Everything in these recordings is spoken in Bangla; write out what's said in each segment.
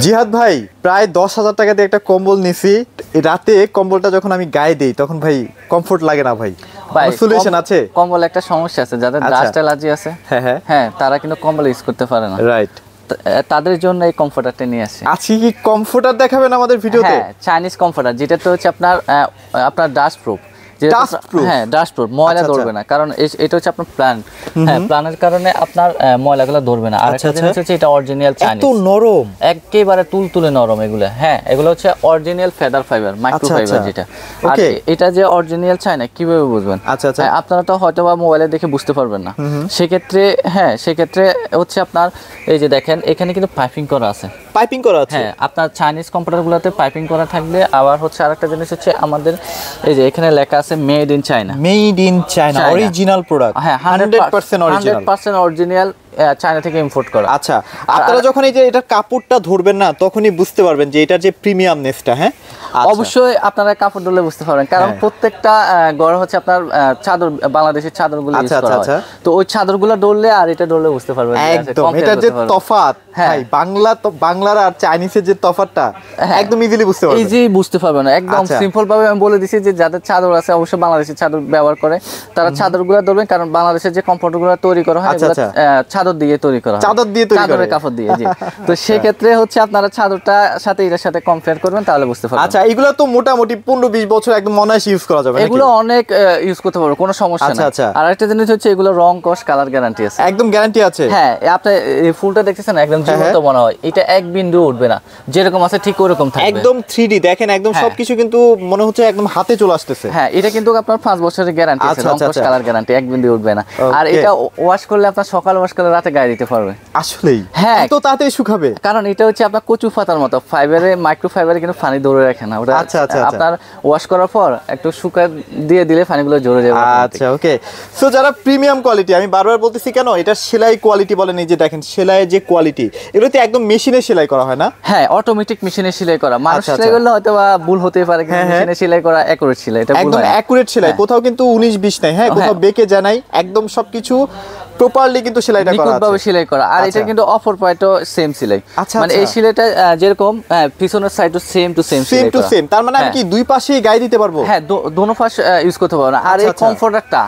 জিহাদ ভাই প্রায় 10,000 টাকা দিয়ে একটা কম্বল নিছি, রাতে কম্বলটা যখন আমি গায়ে দিই তখন ভাই কমফোর্ট লাগে না ভাই। সলিউশন আছে? কম্বল একটা সমস্যা আছে, যাদের ডাস্ট অ্যালার্জি আছে হ্যাঁ তারা কিন্তু কম্বল ইউজ করতে পারে না, রাইট? তাদের জন্য এই কমফোর্টারটা নিয়ে আসি। আজকে কি কমফোর্টার দেখাবেন আমাদের ভিডিওতে? হ্যাঁ, চাইনিজ কমফোর্টার, যেটা তো হচ্ছে আপনার ডাস্ট প্রুফ। হ্যাঁ, ডাস্ট প্রুফ, ময়লা ধরবে না, কারণ এটা হচ্ছে আপনার প্ল্যান্ট। হ্যাঁ, প্ল্যানের কারণে আপনার ময়লাগুলো ধরবে না। আর একটা জিনিস হচ্ছে এটা অরিজিনাল চাইনিজ, এত নরম, একেবারে তুলতুলে নরম এগুলো। হ্যাঁ, এগুলো হচ্ছে original feather fibre, micro fibre যেটা। আর এটা যে অরিজিনাল চায়না কিভাবে বুঝবেন? আপনারা তো হয়তো বা মোবাইলে দেখে বুঝতে পারবেন না। সেক্ষেত্রে হচ্ছে আপনার এই যে দেখেন এখানে কিন্তু পাইপিং করা আছে। পাইপিং করা আছে? হ্যাঁ, আপনার চাইনিজ কম্পিউটারগুলোতে পাইপিং করা থাকবে। আবার হচ্ছে আরেকটা জিনিস হচ্ছে আমাদের এই যে এখানে লেখা আছে made in China, made in China, original product. হ্যাঁ, 100% অরিজিনাল, চায়না থেকে ইম্পোর্ট করা। আচ্ছা, আপনারা যখন এই যে এটার কাপড়টা ধরবেন না তখনই বুঝতে পারবেন যে এটার যে প্রিমিয়ামনেসটা। হ্যাঁ, অবশ্যই আপনারা কাপড় ধরলে বুঝতে পারবেন, কারণ প্রত্যেকটা ঘরে হচ্ছে আপনার চাদর, বাংলাদেশের চাদরগুলো ইউজ করা হয়। তো ওই চাদরগুলো ধরলে আর এটা ধরলে বুঝতে পারবেন একদম এটা যে তফাৎ। ভাই বাংলার আর চাইনিজের যে তফাৎটা একদম ইজিলি বুঝতে পারবেন। ইজি বুঝতে পারবেন, একদম সিম্পল ভাবে আমি বলে দিছি যে যাদের চাদর আছে অবশ্যই বাংলাদেশের চাদর ব্যবহার করে তারা চাদরগুলো ধরবেন, কারণ বাংলাদেশের যে কমফোর্টগুলো তৈরি করা হয় এগুলো চাদর দিয়ে তৈরি করা হয়, চাদরের কাপড় দিয়ে। জি, তো সেই ক্ষেত্রে হচ্ছে আপনারা চাদরটা সাথে এটার সাথে কম্পেয়ার করবেন, তাহলে বুঝতে পারবেন। আচ্ছা, এগুলো তো মোটামুটি 15-20 বছর একদম অনায়াসে ইউজ করা যাবে, এগুলো অনেক ইউজ করতে পারবে, কোনো সমস্যা নেই। আর একটা জিনিস হচ্ছে এগুলো রং কস কালার গ্যারান্টি আছে, একদম গ্যারান্টি আছে। হ্যাঁ, আপনি এই ফুলটা দেখতেছেন একদম জীবন্ত মনে হয়, এটা এক বিন্দু উঠবে না, যেরকম আছে ঠিক ওরকম থাকবে, একদম 3D। দেখেন একদম সবকিছু কিন্তু মনে হচ্ছে একদম হাতে চলে আসতেছে। হ্যাঁ, এটা কিন্তু আপনার 5 বছরের গ্যারান্টি আছে, রং কস কালার গ্যারান্টি, এক বিন্দু উঠবে না। আর এটা ওয়াশ করলে আপনার সকাল ওয়াশ করলে রাতে গায়ে দিতে পারবে। আসলেই? হ্যাঁ, এত তাড়াতাড়ি শুকাবে? কারণ এটা হচ্ছে আপনার কচু পাতার মতো ফাইবারে, মাইক্রো ফাইবারে কিন্তু পানি ধরে রাখে না ওটা। আপনার ওয়াশ করার পর একটু শুকা দিয়ে দিলে পানিগুলো ঝরে যাবে। আচ্ছা, ওকে। সো যারা প্রিমিয়াম কোয়ালিটি, আমি বারবার বলতেছি কেন, এটা সেলাই কোয়ালিটি বলেন, এই যে দেখেন সেলাইয়ের যে কোয়ালিটি, এগুলোতে একদম মেশিনে সেলাই করা হয় না? হ্যাঁ, অটোমেটিক মেশিনে সেলাই করা। মানুষ সেলাই করলে হয়তো বা ভুল হতে পারে, কিন্তু মেশিনে সেলাই করা একুরেট সেলাই, এটা একদম একুরেট সেলাই, কোথাও কিন্তু 19-20 নাই। হ্যাঁ, কোথাও বেঁকে যায় নাই, একদম সবকিছু প্রপারলি কিন্তু সেলাইটা করা আছে, নিখুঁতভাবে সেলাই করা। আর এটা কিন্তু অপর পার্টও সেম সেলাই, মানে এই সেলাইটা যেরকম পিছনের সাইডও সেম টু সেম সেলাই করা। সেম, তার মানে আমি কি দুই পাশেই গায়ে দিতে পারবো? হ্যাঁ, দোনো পাশ ইউজ করতে পারবো না। আর এই কমফোর্টারটা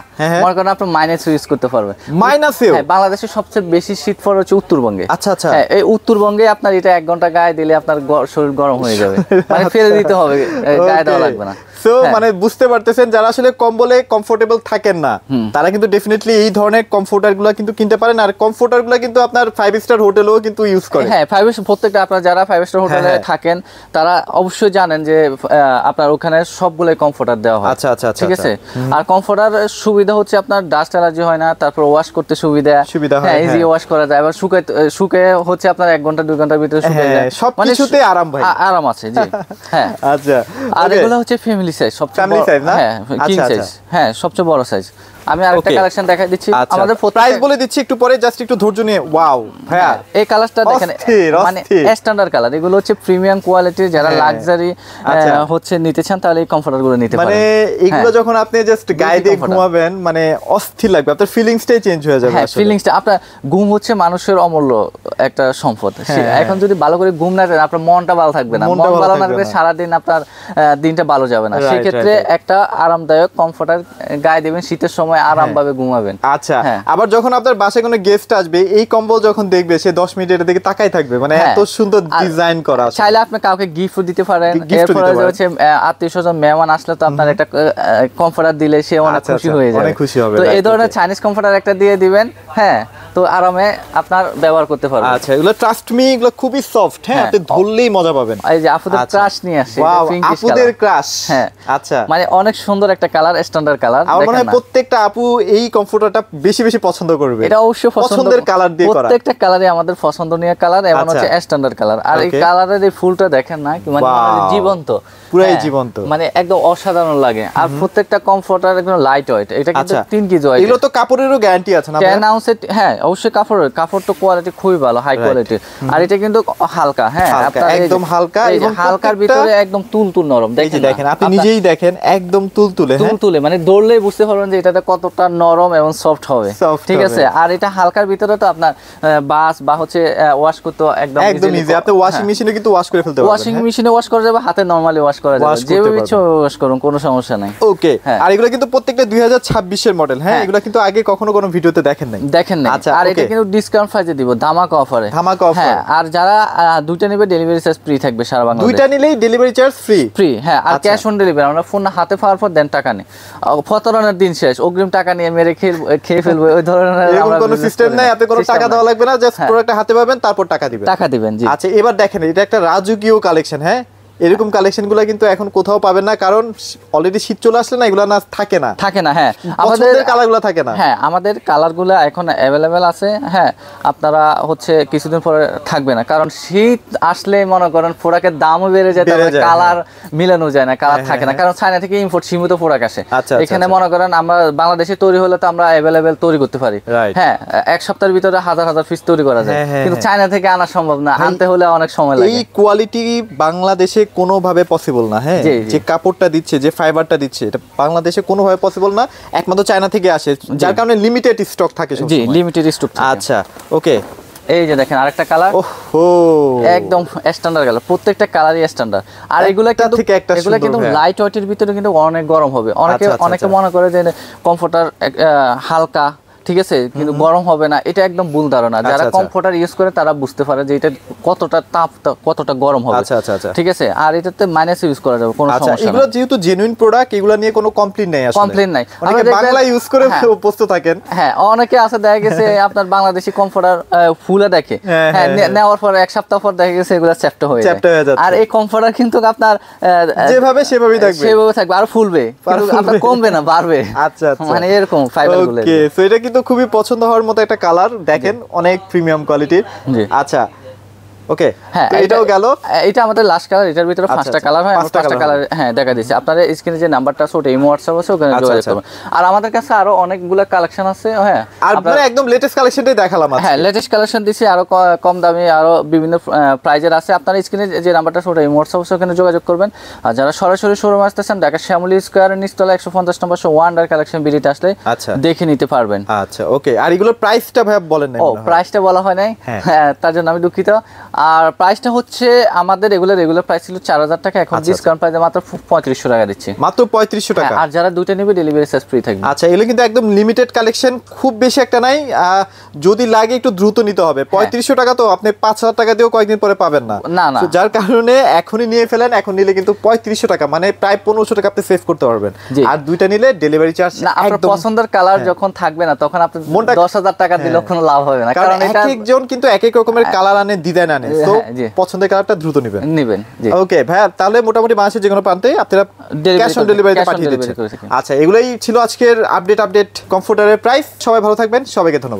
মনে করেন আপনি মাইনাস ইউজ করতে পারবে। মাইনাসেও? হ্যাঁ, বাংলাদেশের সবচেয়ে বেশি শীত পড়ে হচ্ছে উত্তরবঙ্গে। আচ্ছা, হ্যাঁ, এই উত্তরবঙ্গে আপনার এটা 1 ঘন্টা গায়ে দিলে আপনার শরীর গরম হয়ে যাবে, মানে ফেলে দিতে হবে, গায়ে দেওয়া লাগবে না। সো মানে বুঝতে পারতেছেন, যারা আসলে কম্বলে কমফোর্টেবল থাকেন না তারা কিন্তু ডেফিনেটলি এই ধরনের কমফোর্টারগুলো কিন্তু কিনতে পারেন। আর কমফোর্টারগুলো কিন্তু আপনার 5 স্টার হোটেলেও কিন্তু ইউজ করে। হ্যাঁ, 5 স্টার, প্রত্যেকটা আপনারা যারা 5 স্টার হোটেলে থাকেন তারা অবশ্যই জানেন যে আপনার ওখানে সবগুলাই কমফোর্টার দেওয়া হয়। আচ্ছা, ঠিক আছে। আর কমফোর্টার সুবিধা হচ্ছে আপনার ডাস্ট অ্যালার্জি হয় না, তারপর ওয়াশ করতে সুবিধা হয়, হ্যাঁ, ইজি ওয়াশ করা যায়। আবার শুকে হচ্ছে আপনার 1 ঘন্টা 2 ঘন্টার ভিতরে শুকিয়ে যায়, সবকিছুতে আরাম ভাই, আরাম আছে। জি, হ্যাঁ। আচ্ছা, আর এগুলো হচ্ছে ফ্যামিলি সাইজ, সবচেয়ে ফ্যামিলি সাইজ না? হ্যাঁ, কিং সাইজ, হ্যাঁ, সবচেয়ে বড় সাইজ। আমি আরেকটা কালেকশন দেখাই দিচ্ছি, আমাদের প্রাইস বলে দিচ্ছি একটু পরে, জাস্ট একটু ধৈর্য নিয়ে। ওয়াও ভাইয়া, এই কালারটা দেখেন, মানে স্ট্যান্ডার্ড কালার, এগুলো হচ্ছে প্রিমিয়াম কোয়ালিটির। যারা লাক্সারি হচ্ছে নিতে চান তাহলে এই কমফোর্টার গুলো নিতে পারেন। মানে এগুলো যখন আপনি জাস্ট গায়ে দিয়ে ঘুমাবেন মানে অস্থির লাগবে, আপনার ফিলিংসটাই চেঞ্জ হয়ে যাবে। আসলে ফিলিংসটা, আপনার ঘুম হচ্ছে মানুষের অমূল্য একটা সম্পদ। এখন যদি ভালো করে ঘুম না যায় আপনার মনটা ভালো থাকবে না, মন ভালো না থাকলে সারা দিন আপনার দিনটা ভালো যাবে না। সেই ক্ষেত্রে একটা আরামদায়ক কমফোর্টার গায়ে দিবেন, শীতের সময় আরামভাবে ঘুমাবেন। আচ্ছা, আবার যখন আপনার বাসায় কোনো গেস্ট আসবে এই কম্বল যখন দেখবে সে 10 মিনিট এর দিকে তাকাই থাকবে, মানে এত সুন্দর ডিজাইন করা আছে। চাইলে আপনি কাউকে গিফট দিতে পারেন। এরপরে হচ্ছে আত্মীয়স্বজন মেহমান আসলে তো আপনার একটা কমফোর্টার দিলে সে অনেক খুশি হয়ে যাবে, অনেক খুশি হবে। তো এই ধরনের চাইনিজ কমফোর্টার একটা দিয়ে দিবেন, হ্যাঁ, তো আরামে আপনার ব্যবহার করতে পারবেন। আচ্ছা, এগুলো ট্রাস্ট মি, এগুলো খুবই সফট। হ্যাঁ, আপনি ধরলেই মজা পাবেন। এই যে আপুদের ক্রাশ নিয়ে আসছে, আপুদের ক্রাশ। হ্যাঁ, আচ্ছা, মানে অনেক সুন্দর একটা কালার, স্ট্যান্ডার্ড কালার। আমার মনে হয় প্রত্যেকটা আপু এই কমফোর্টারটা বেশি বেশি পছন্দ করবে। এটা অবশ্যই পছন্দের কালার দিয়ে করা, প্রত্যেকটা কালারই আমাদের পছন্দনীয় কালার, এবং হচ্ছে স্ট্যান্ডার্ড কালার। আর এই কালারের এই ফুলটা দেখেন না, মানে জীবন্ত, পুরাই জীবন্ত, মানে একদম অসাধারণ লাগে। আর প্রত্যেকটা কমফোর্টার একদম লাইট ওয়েট, এটা কিন্তু 3 কেজি ওয়েট। এগুলো তো কাপড়েরও গ্যারান্টি আছে না? 10 আউন্সের, হ্যাঁ, অবশ্যই কাপড় তো কোয়ালিটি খুবই ভালো, হাই কোয়ালিটি। আর এটা কিন্তু হালকা, হ্যাঁ আপনার একদম হালকা এবং হালকার ভিতরে একদম তুলতুল নরম। দেখেন আপনি নিজেই দেখেন একদম তুলতুলে, মানে দৌড়লেই বুঝতে পারবেন যে এটাতে কতটা নরম এবং সফট হবে, ঠিক আছে। আর এটা হালকার ভিতরে তো আপনার বাস বা হচ্ছে ওয়াশ করতে একদম ইজি। আপনি ওয়াশিং মেশিনে কিন্তু ওয়াশ করে ফেলতে পারবেন, ওয়াশিং মেশিনে ওয়াশ করা যাবে, হাতে নরমালি ওয়াশ করা যাবে, যেভাবে ইচ্ছে ওয়াশ করুন, কোনো সমস্যা নাই। ওকে। আর এগুলো কিন্তু প্রত্যেকটা 2026 এর মডেল, হ্যাঁ এগুলো কিন্তু আগে কখনো কোনো ভিডিওতে দেখেন নাই। আচ্ছা, আর এটা কিন্তু ডিসকাউন্ট প্রাইসে দিব, ধামাকা অফারে। হ্যাঁ, আর যারা দুইটা নেবে ডেলিভারি চার্জ ফ্রি থাকবে সারা বাংলাদেশে। দুইটা নিলেই ডেলিভারি চার্জ ফ্রি। হ্যাঁ, আর ক্যাশ অন ডেলিভারি। আমরা ফোন হাতে পাওয়ার পর দেন টাকা নেই, প্রতারণার দিন শেষ, অগ্রিম টাকা নিয়ে মেরে খেয়ে ফেলবে, ওই ধরনের এরকম কোনো সিস্টেম নাই। আপনি কোনো টাকা দেওয়া লাগবে না, জাস্ট প্রোডাক্টটা হাতে পাবেন, তারপর টাকা দিবেন। জি। আচ্ছা, এবার দেখেন এটা একটা রাজকীয় কালেকশন। হ্যাঁ, এরকম কালেকশনগুলো কিন্তু এখন কোথাও পাবেন না, কারণ অলরেডি শীত চলে আসলে না, এগুলো না থাকে না। হ্যাঁ, আমাদের কালারগুলো থাকে না। হ্যাঁ, আমাদের কালারগুলো এখন অ্যাভেলেবেল আছে। হ্যাঁ, আপনারা হচ্ছে কিছুদিন পরে থাকবে না, কারণ শীত আসলে মনে করেন প্রোডাক্টের দামও বেড়ে যায়, কালার মিলানো যায় না, কালার থাকে না, কারণ চায়না থেকে ইম্পোর্ট সীমিত প্রোডাক্ট আসে। এখানে মনে করেন আমরা বাংলাদেশে তৈরি হলে তো আমরা অ্যাভেলেবেল তৈরি করতে পারি। হ্যাঁ, এক সপ্তাহের ভিতরে হাজার হাজার পিস তৈরি করা যায়, কিন্তু চায়না থেকে আনা সম্ভব না, আনতে হলে অনেক সময় লাগে। এই কোয়ালিটি বাংলাদেশে কোনোভাবে পসিবল না। হ্যাঁ, যে কাপড়টা দিচ্ছে, যে ফাইবারটা দিচ্ছে, এটা বাংলাদেশে কোনোভাবে পসিবল না, একমাত্র চায়না থেকে আসে, যার কারণে লিমিটেড স্টক থাকে। জি, লিমিটেড স্টক থাকে। আচ্ছা, ওকে। এই যে দেখেন আরেকটা কালার, ওহো, একদম স্ট্যান্ডার্ড কালার, প্রত্যেকটা কালারই স্ট্যান্ডার্ড। আর এগুলা কিন্তু লাইট ওয়েটের ভিতরে কিন্তু অনেক গরম হবে। অনেকে মনে করে যে কমফোর্টার হালকা, ঠিক আছে, কিন্তু গরম হবে না, এটা একদম ভুল ধারণা। যারা কমফোর্টার ইউজ করে তারা বুঝতে পারে যে এটা কতটা তাপ, কতটা গরম হবে। ঠিক আছে, আর এটাতে মাইনাস ইউজ করা যাবে, কোনো সমস্যা নেই। এগুলো যেহেতু জেনুইন প্রোডাক্ট, এগুলো নিয়ে কোনো কমপ্লেইন নাই, অনেকে বাংলা ইউজ করে অভ্যস্ত থাকেন। হ্যাঁ, অনেকে আছে দেখা গেছে আপনার বাংলাদেশি কমফোর্টার ফুলে দেখে, হ্যাঁ, নেওয়ার পর এক সপ্তাহ পর দেখা গেছে এগুলো চ্যাপ্টা হয়ে যায়। আর এই কমফোর্টার কিন্তু আপনার যেভাবে সেভাবেই থাকবে, আর ফুলবে, কিন্তু আপনার কমবে না, বাড়বে। আচ্ছা, মানে এরকম ফাইবারগুলো। ওকে, সো এটা কিন্তু খুবই পছন্দ হওয়ার মতো একটা কালার, দেখেন অনেক প্রিমিয়াম কোয়ালিটির। আচ্ছা, ওকে। হ্যাঁ, এটাও গেল। এটা আমাদের লাস্ট কালার, এটার ভিতরে 5টা কালার হয়, আমরা 5টা কালার হ্যাঁ দেখা দিয়েছি। আপনাদের স্ক্রিনে যে নাম্বারটা আছে ওটা ইমো হোয়াটসঅ্যাপ আছে, ওখানে যোগাযোগ করবেন। আর আমাদের কাছে আরো অনেকগুলো কালেকশন আছে। হ্যাঁ, আর আপনারা একদম লেটেস্ট কালেকশনটাই দেখালাম আজকে। হ্যাঁ, লেটেস্ট কালেকশন দিছি, আরো কম দামে, আরো বিভিন্ন প্রাইজের আছে। আপনারা স্ক্রিনে যে নাম্বারটা আছে ওটা ইমো হোয়াটসঅ্যাপ আছে, ওখানে যোগাযোগ করবেন। আর যারা সরাসরি শোরুমে আসতেছেন, ঢাকা শ্যামলী স্কয়ারের নিচতলা 150 নম্বর ওয়ান্ডার কালেকশন বিডিতে আসলে দেখে নিতে পারবেন। আচ্ছা, ওকে। আর এগুলোর প্রাইসটা ভাই বলেন না। ও, প্রাইসটা বলা হয় নাই, হ্যাঁ, তার জন্য আমি দুঃখিত। আর প্রাইসটা হচ্ছে আমাদের রেগুলার প্রাইস ছিল 4000 টাকা, এখন ডিসকাউন্ট প্রাইসে মাত্র 3500 টাকা দিচ্ছি, মাত্র 3500 টাকা। আর যারা দুটো নেবে ডেলিভারি চার্জ ফ্রি থাকবে। আচ্ছা, এগুলো কিন্তু একদম লিমিটেড কালেকশন, খুব বেশি একটা নাই, যদি লাগে একটু দ্রুত নিতে হবে। 3500 টাকা তো আপনি 5000 টাকা দিয়েও কয়েকদিন পরে পাবেন না, যার কারণে এখনই নিয়ে ফেলেন। এখন নিলে কিন্তু 3500 টাকা, মানে প্রায় 1500 টাকা আপনি সেভ করতে পারবেন। আর দুইটা নিলে ডেলিভারি চার্জ একদম পছন্দের কালার যখন থাকবে না, তখন আপনি 10000 টাকা দিলে কোনো লাভ হবে না, কারণ এটা একজন কিন্তু এক এক রকমের কালার আনে, ডিজাইন আনে। তো পছন্দের কালারটা দ্রুত নেবেন। ওকে ভাই, তাহলে মোটামুটি বাংলাদেশের যে কোনো প্রান্তে আপনারা ক্যাশ অন ডেলিভারিতে পাঠিয়ে দিচ্ছেন। আচ্ছা, এগুলাই ছিল আজকের আপডেট কমফোর্টারের প্রাইস। সবাই ভালো থাকবেন, সবাইকে ধন্যবাদ।